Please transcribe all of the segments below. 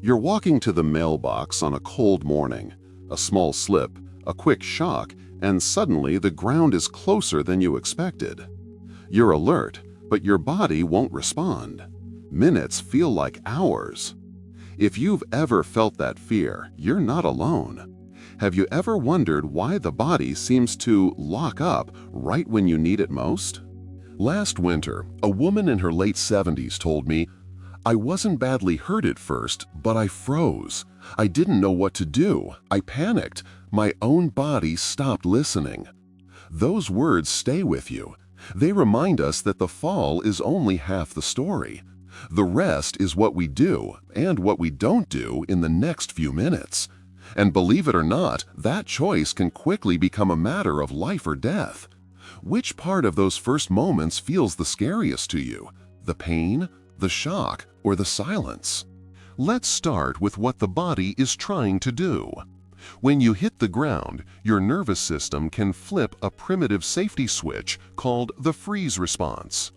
You're walking to the mailbox on a cold morning. A small slip, a quick shock, and suddenly the ground is closer than you expected. You're alert, but your body won't respond. Minutes feel like hours. If you've ever felt that fear, you're not alone. Have you ever wondered why the body seems to lock up right when you need it most? Last winter, a woman in her late 70s told me, "I wasn't badly hurt at first, but I froze. I didn't know what to do. I panicked. My own body stopped listening." Those words stay with you. They remind us that the fall is only half the story. The rest is what we do and what we don't do in the next few minutes. And believe it or not, that choice can quickly become a matter of life or death. Which part of those first moments feels the scariest to you? The pain, the shock, or the silence? Let's start with what the body is trying to do. When you hit the ground, your nervous system can flip a primitive safety switch called the freeze response.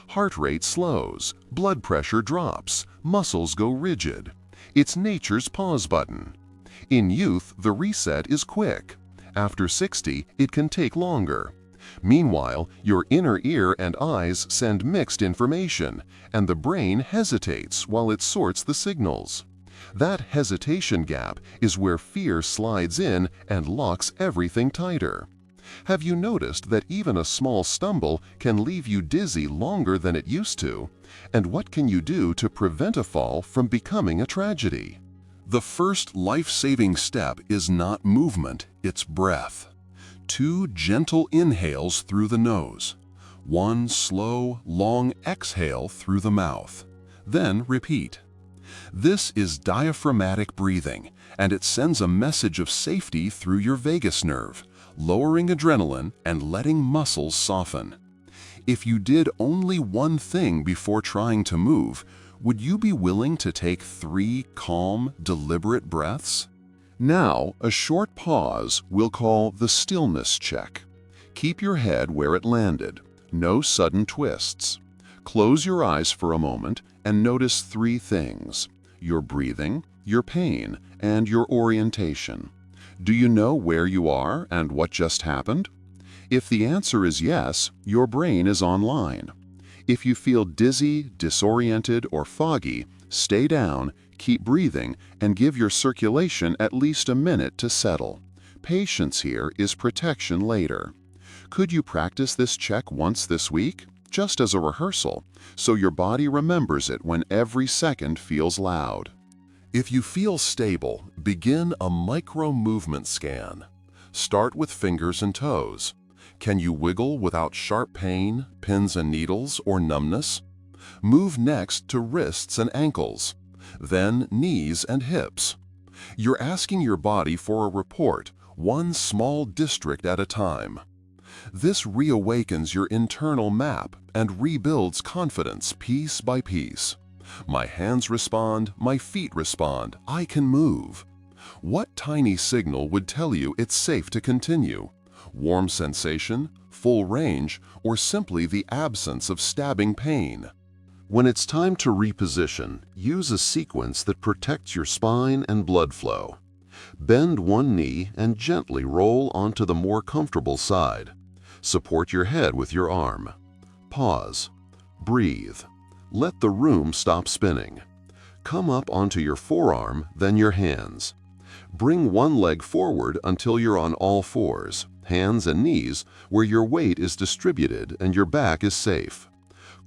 Heart rate slows, blood pressure drops, muscles go rigid. It's nature's pause button. In youth, the reset is quick. After 60, it can take longer. Meanwhile, your inner ear and eyes send mixed information, and the brain hesitates while it sorts the signals. That hesitation gap is where fear slides in and locks everything tighter. Have you noticed that even a small stumble can leave you dizzy longer than it used to? And what can you do to prevent a fall from becoming a tragedy? The first life-saving step is not movement, it's breath. 2 gentle inhales through the nose. 1 slow, long exhale through the mouth. Then repeat. This is diaphragmatic breathing, and it sends a message of safety through your vagus nerve, lowering adrenaline and letting muscles soften. If you did only one thing before trying to move, would you be willing to take 3 calm, deliberate breaths? Now, a short pause we'll call the stillness check. Keep your head where it landed. No sudden twists. Close your eyes for a moment and notice 3 things: your breathing, your pain, and your orientation. Do you know where you are and what just happened? If the answer is yes, your brain is online. If you feel dizzy, disoriented, or foggy, stay down, keep breathing, and give your circulation at least a minute to settle. Patience here is protection later. Could you practice this check once this week, just as a rehearsal, so your body remembers it when every second feels loud? If you feel stable, begin a micro-movement scan. Start with fingers and toes. Can you wiggle without sharp pain, pins and needles, or numbness? Move next to wrists and ankles, then knees and hips. You're asking your body for a report, one small district at a time. This reawakens your internal map and rebuilds confidence piece by piece. My hands respond, my feet respond, I can move. What tiny signal would tell you it's safe to continue? Warm sensation, full range, or simply the absence of stabbing pain? When it's time to reposition, use a sequence that protects your spine and blood flow. Bend one knee and gently roll onto the more comfortable side. Support your head with your arm. Pause. Breathe. Let the room stop spinning. Come up onto your forearm, then your hands. Bring one leg forward until you're on all fours, hands and knees, where your weight is distributed and your back is safe.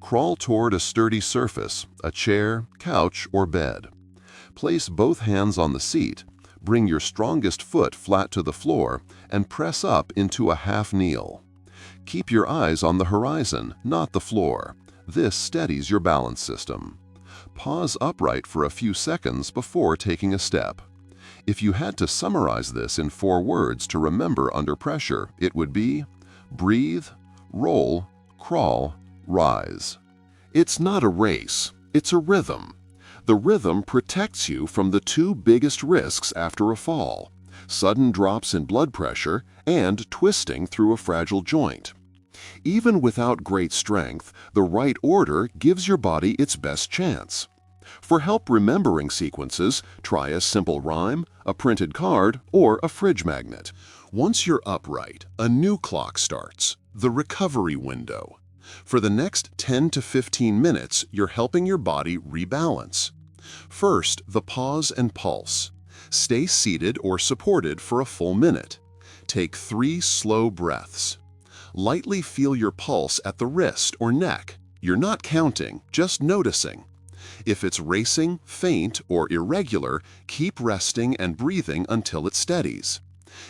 Crawl toward a sturdy surface, a chair, couch, or bed. Place both hands on the seat, bring your strongest foot flat to the floor, and press up into a half kneel. Keep your eyes on the horizon, not the floor. This steadies your balance system. Pause upright for a few seconds before taking a step. If you had to summarize this in 4 words to remember under pressure, it would be: breathe, roll, crawl, rise. It's not a race, it's a rhythm. The rhythm protects you from the 2 biggest risks after a fall: sudden drops in blood pressure and twisting through a fragile joint. Even without great strength, the right order gives your body its best chance. For help remembering sequences, try a simple rhyme, a printed card, or a fridge magnet. Once you're upright, a new clock starts, the recovery window. For the next 10 to 15 minutes, you're helping your body rebalance. First, the pause and pulse. Stay seated or supported for a full minute. Take 3 slow breaths. Lightly feel your pulse at the wrist or neck. You're not counting, just noticing. If it's racing, faint, or irregular, keep resting and breathing until it steadies.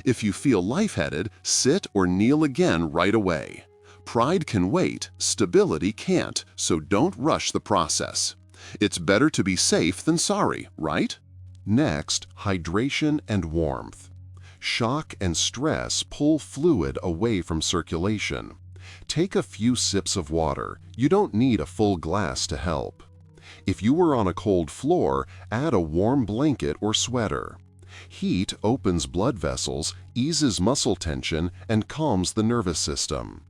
If you feel lightheaded, sit or kneel again right away. Pride can wait, stability can't, so don't rush the process. It's better to be safe than sorry, right? Next, hydration and warmth. Shock and stress pull fluid away from circulation. Take a few sips of water. You don't need a full glass to help. If you were on a cold floor, add a warm blanket or sweater. Heat opens blood vessels, eases muscle tension, and calms the nervous system.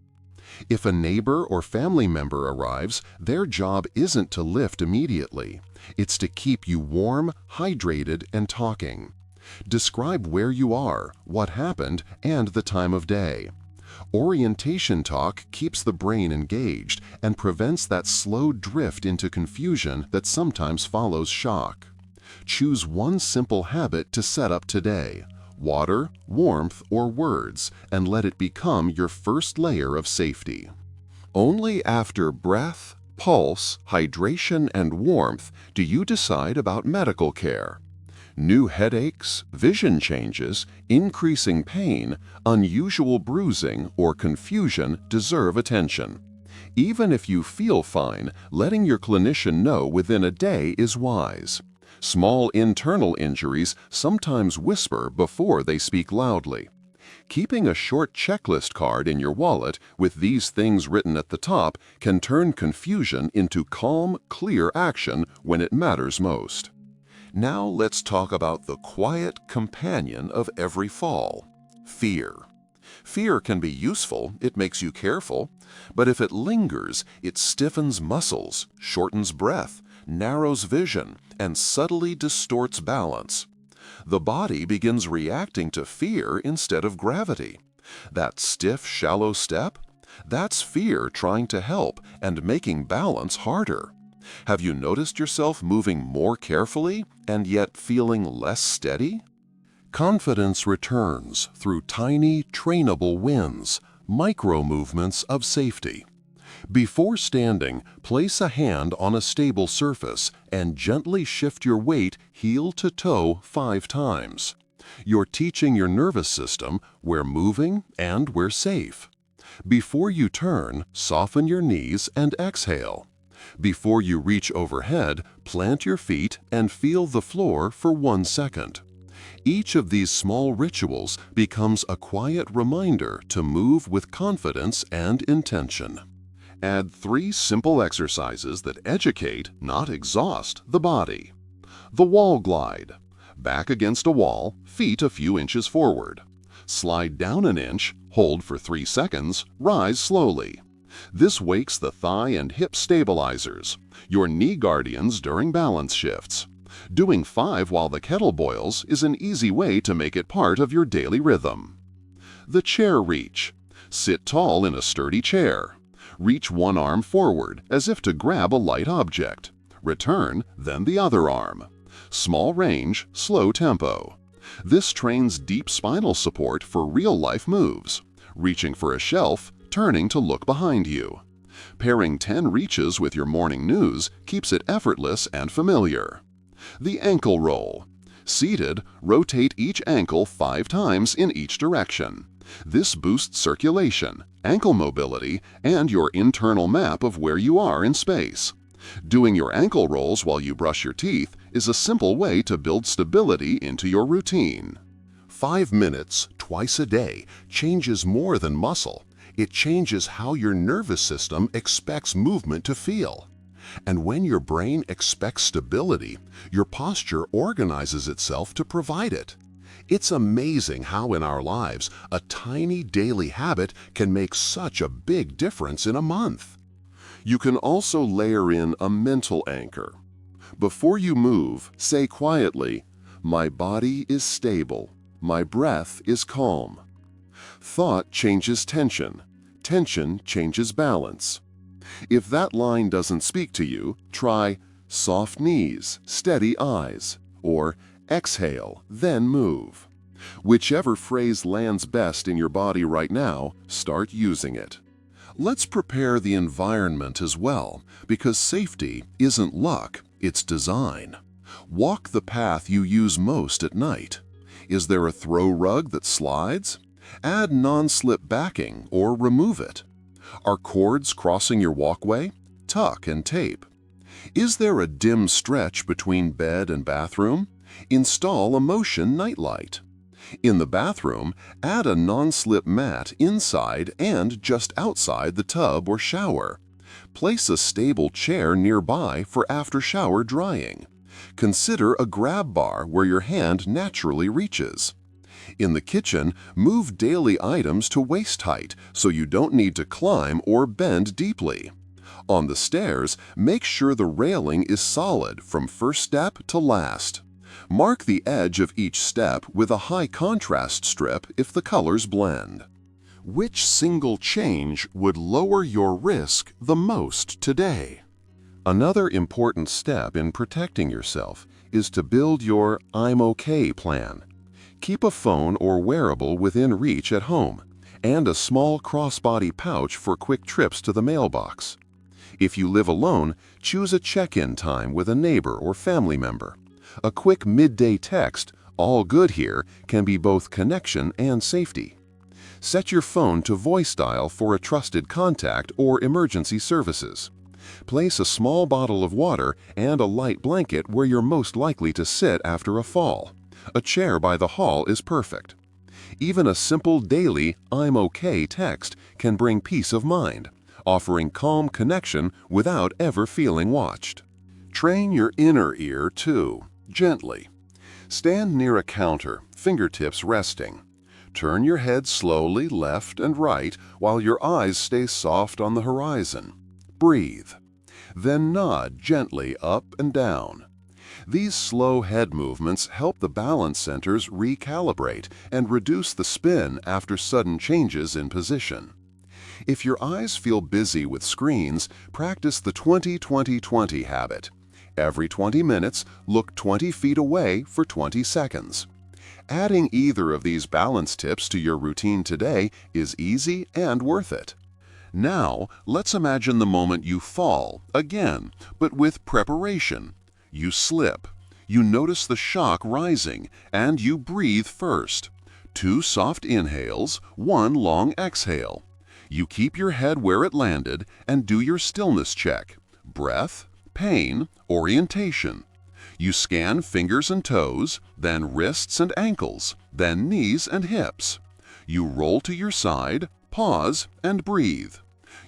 If a neighbor or family member arrives, their job isn't to lift immediately. It's to keep you warm, hydrated, and talking. Describe where you are, what happened, and the time of day. Orientation talk keeps the brain engaged and prevents that slow drift into confusion that sometimes follows shock. Choose one simple habit to set up today: water, warmth, or words, and let it become your first layer of safety. Only after breath, pulse, hydration, and warmth do you decide about medical care. New headaches, vision changes, increasing pain, unusual bruising, or confusion deserve attention. Even if you feel fine, letting your clinician know within a day is wise. Small internal injuries sometimes whisper before they speak loudly. Keeping a short checklist card in your wallet with these things written at the top can turn confusion into calm, clear action when it matters most. Now let's talk about the quiet companion of every fall: fear. Fear can be useful, it makes you careful, but if it lingers, it stiffens muscles, shortens breath, narrows vision, and subtly distorts balance. The body begins reacting to fear instead of gravity. That stiff, shallow step? That's fear trying to help and making balance harder. Have you noticed yourself moving more carefully and yet feeling less steady? Confidence returns through tiny, trainable wins, micro-movements of safety. Before standing, place a hand on a stable surface and gently shift your weight heel to toe 5 times. You're teaching your nervous system we're moving and we're safe. Before you turn, soften your knees and exhale. Before you reach overhead, plant your feet and feel the floor for 1 second. Each of these small rituals becomes a quiet reminder to move with confidence and intention. Add 3 simple exercises that educate, not exhaust, the body. The wall glide. Back against a wall, feet a few inches forward. Slide down an inch, hold for 3 seconds, rise slowly. This wakes the thigh and hip stabilizers, your knee guardians during balance shifts. Doing 5 while the kettle boils is an easy way to make it part of your daily rhythm. The chair reach. Sit tall in a sturdy chair. Reach one arm forward as if to grab a light object. Return, then the other arm. Small range, slow tempo. This trains deep spinal support for real-life moves. Reaching for a shelf, turning to look behind you. Pairing 10 reaches with your morning news keeps it effortless and familiar. The ankle roll. Seated, rotate each ankle 5 times in each direction. This boosts circulation, ankle mobility, and your internal map of where you are in space. Doing your ankle rolls while you brush your teeth is a simple way to build stability into your routine. 5 minutes, twice a day, changes more than muscle. It changes how your nervous system expects movement to feel. And when your brain expects stability, your posture organizes itself to provide it. It's amazing how in our lives a tiny daily habit can make such a big difference in a month. You can also layer in a mental anchor. Before you move, say quietly, "My body is stable. My breath is calm." Thought changes tension. Tension changes balance. If that line doesn't speak to you, try soft knees, steady eyes, or exhale, then move. Whichever phrase lands best in your body right now, start using it. Let's prepare the environment as well, because safety isn't luck, it's design. Walk the path you use most at night. Is there a throw rug that slides? Add non-slip backing or remove it. Are cords crossing your walkway? Tuck and tape. Is there a dim stretch between bed and bathroom? Install a motion nightlight. In the bathroom, add a non-slip mat inside and just outside the tub or shower. Place a stable chair nearby for after-shower drying. Consider a grab bar where your hand naturally reaches. In the kitchen, move daily items to waist height so you don't need to climb or bend deeply. On the stairs, make sure the railing is solid from first step to last. Mark the edge of each step with a high contrast strip if the colors blend. Which single change would lower your risk the most today? Another important step in protecting yourself is to build your "I'm okay" plan. Keep a phone or wearable within reach at home, and a small crossbody pouch for quick trips to the mailbox. If you live alone, choose a check-in time with a neighbor or family member. A quick midday text, "All good here," can be both connection and safety. Set your phone to voice dial for a trusted contact or emergency services. Place a small bottle of water and a light blanket where you're most likely to sit after a fall. A chair by the hall is perfect. Even a simple daily "I'm okay" text can bring peace of mind, offering calm connection without ever feeling watched. Train your inner ear too, gently. Stand near a counter, fingertips resting. Turn your head slowly left and right while your eyes stay soft on the horizon. Breathe. Then nod gently up and down. These slow head movements help the balance centers recalibrate and reduce the spin after sudden changes in position. If your eyes feel busy with screens, practice the 20-20-20 habit. Every 20 minutes, look 20 feet away for 20 seconds. Adding either of these balance tips to your routine today is easy and worth it. Now, let's imagine the moment you fall, again, but with preparation. You slip. You notice the shock rising, and you breathe first. 2 soft inhales, 1 long exhale. You keep your head where it landed and do your stillness check. Breath, pain, orientation. You scan fingers and toes, then wrists and ankles, then knees and hips. You roll to your side, pause, and breathe.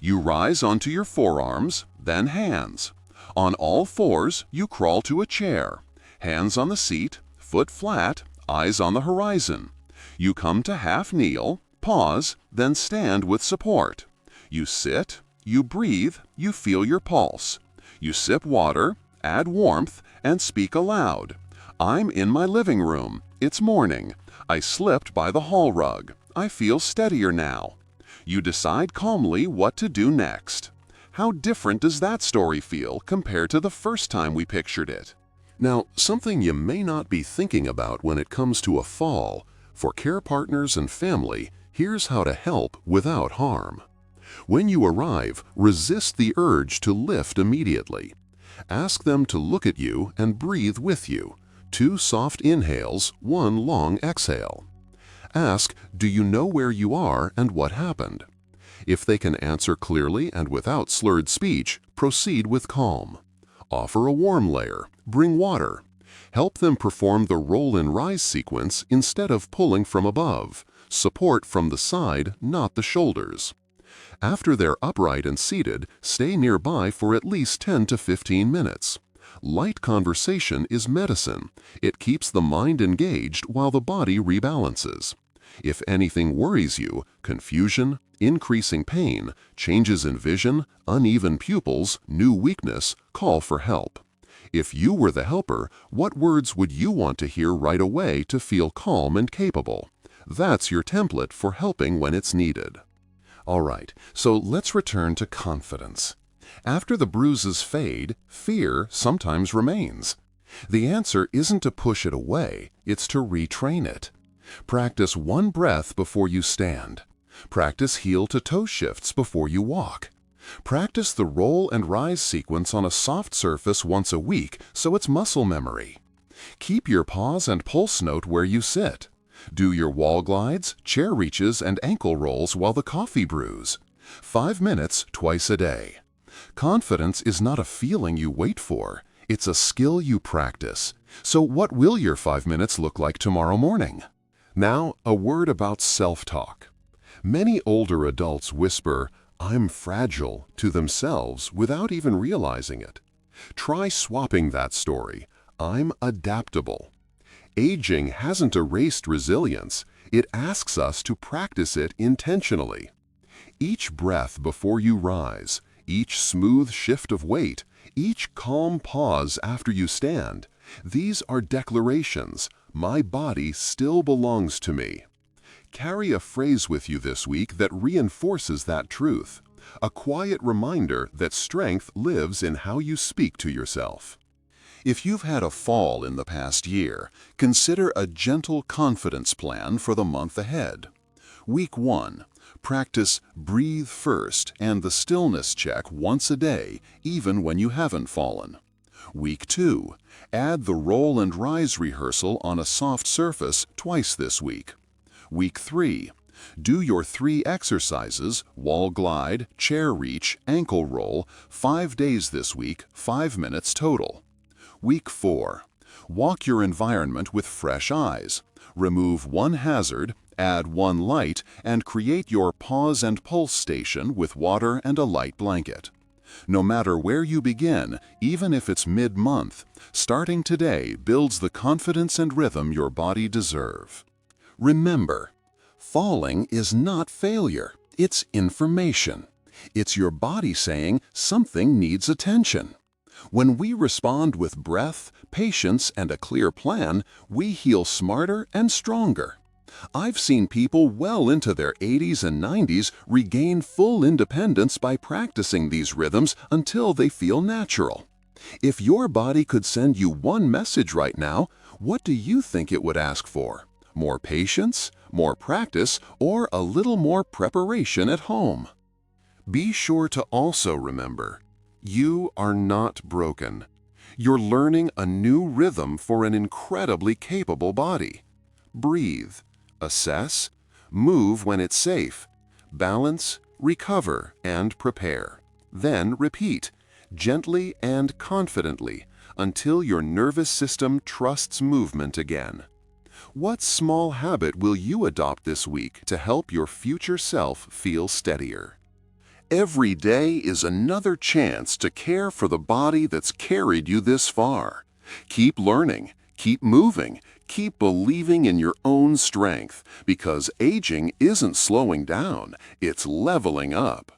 You rise onto your forearms, then hands. On all fours, you crawl to a chair. Hands on the seat, foot flat, eyes on the horizon. You come to half kneel, pause, then stand with support. You sit, you breathe, you feel your pulse. You sip water, add warmth, and speak aloud. "I'm in my living room. It's morning. I slipped by the hall rug. I feel steadier now." You decide calmly what to do next. How different does that story feel compared to the first time we pictured it? Now, something you may not be thinking about when it comes to a fall, for care partners and family, here's how to help without harm. When you arrive, resist the urge to lift immediately. Ask them to look at you and breathe with you. 2 soft inhales, 1 long exhale. Ask, "Do you know where you are and what happened?" If they can answer clearly and without slurred speech, proceed with calm. Offer a warm layer, bring water. Help them perform the roll and rise sequence instead of pulling from above. Support from the side, not the shoulders. After they're upright and seated, stay nearby for at least 10 to 15 minutes. Light conversation is medicine. It keeps the mind engaged while the body rebalances. If anything worries you, confusion, increasing pain, changes in vision, uneven pupils, new weakness, call for help. If you were the helper, what words would you want to hear right away to feel calm and capable? That's your template for helping when it's needed. All right, so let's return to confidence. After the bruises fade, fear sometimes remains. The answer isn't to push it away, it's to retrain it. Practice one breath before you stand. Practice heel to toe shifts before you walk. Practice the roll and rise sequence on a soft surface once a week so it's muscle memory. Keep your pause and pulse note where you sit. Do your wall glides, chair reaches, and ankle rolls while the coffee brews. 5 minutes twice a day. Confidence is not a feeling you wait for. It's a skill you practice. So what will your 5 minutes look like tomorrow morning? Now, a word about self-talk. Many older adults whisper, "I'm fragile," to themselves without even realizing it. Try swapping that story. I'm adaptable. Aging hasn't erased resilience. It asks us to practice it intentionally. Each breath before you rise, each smooth shift of weight, each calm pause after you stand, these are declarations. My body still belongs to me. Carry a phrase with you this week that reinforces that truth. A quiet reminder that strength lives in how you speak to yourself. If you've had a fall in the past year, consider a gentle confidence plan for the month ahead. Week 1. Practice breathe first and the stillness check once a day, even when you haven't fallen. Week 2. Add the roll and rise rehearsal on a soft surface twice this week. Week 3. Do your 3 exercises, wall glide, chair reach, ankle roll, 5 days this week, 5 minutes total. Week 4. Walk your environment with fresh eyes. Remove 1 hazard, add 1 light, and create your pause and pulse station with water and a light blanket. No matter where you begin, even if it's mid-month, starting today builds the confidence and rhythm your body deserves. Remember, falling is not failure, it's information. It's your body saying something needs attention. When we respond with breath, patience, and a clear plan, we heal smarter and stronger. I've seen people well into their 80s and 90s regain full independence by practicing these rhythms until they feel natural. If your body could send you one message right now, what do you think it would ask for? More patience, more practice, or a little more preparation at home? Be sure to also remember, you are not broken. You're learning a new rhythm for an incredibly capable body. Breathe, assess, move when it's safe, balance, recover, and prepare. Then repeat, gently and confidently, until your nervous system trusts movement again. What small habit will you adopt this week to help your future self feel steadier? Every day is another chance to care for the body that's carried you this far. Keep learning, keep moving, keep believing in your own strength, because aging isn't slowing down, it's leveling up.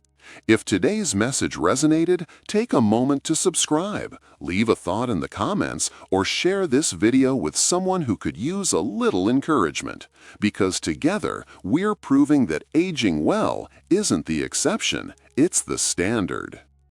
If today's message resonated, take a moment to subscribe, leave a thought in the comments, or share this video with someone who could use a little encouragement. Because together, we're proving that aging well isn't the exception, it's the standard.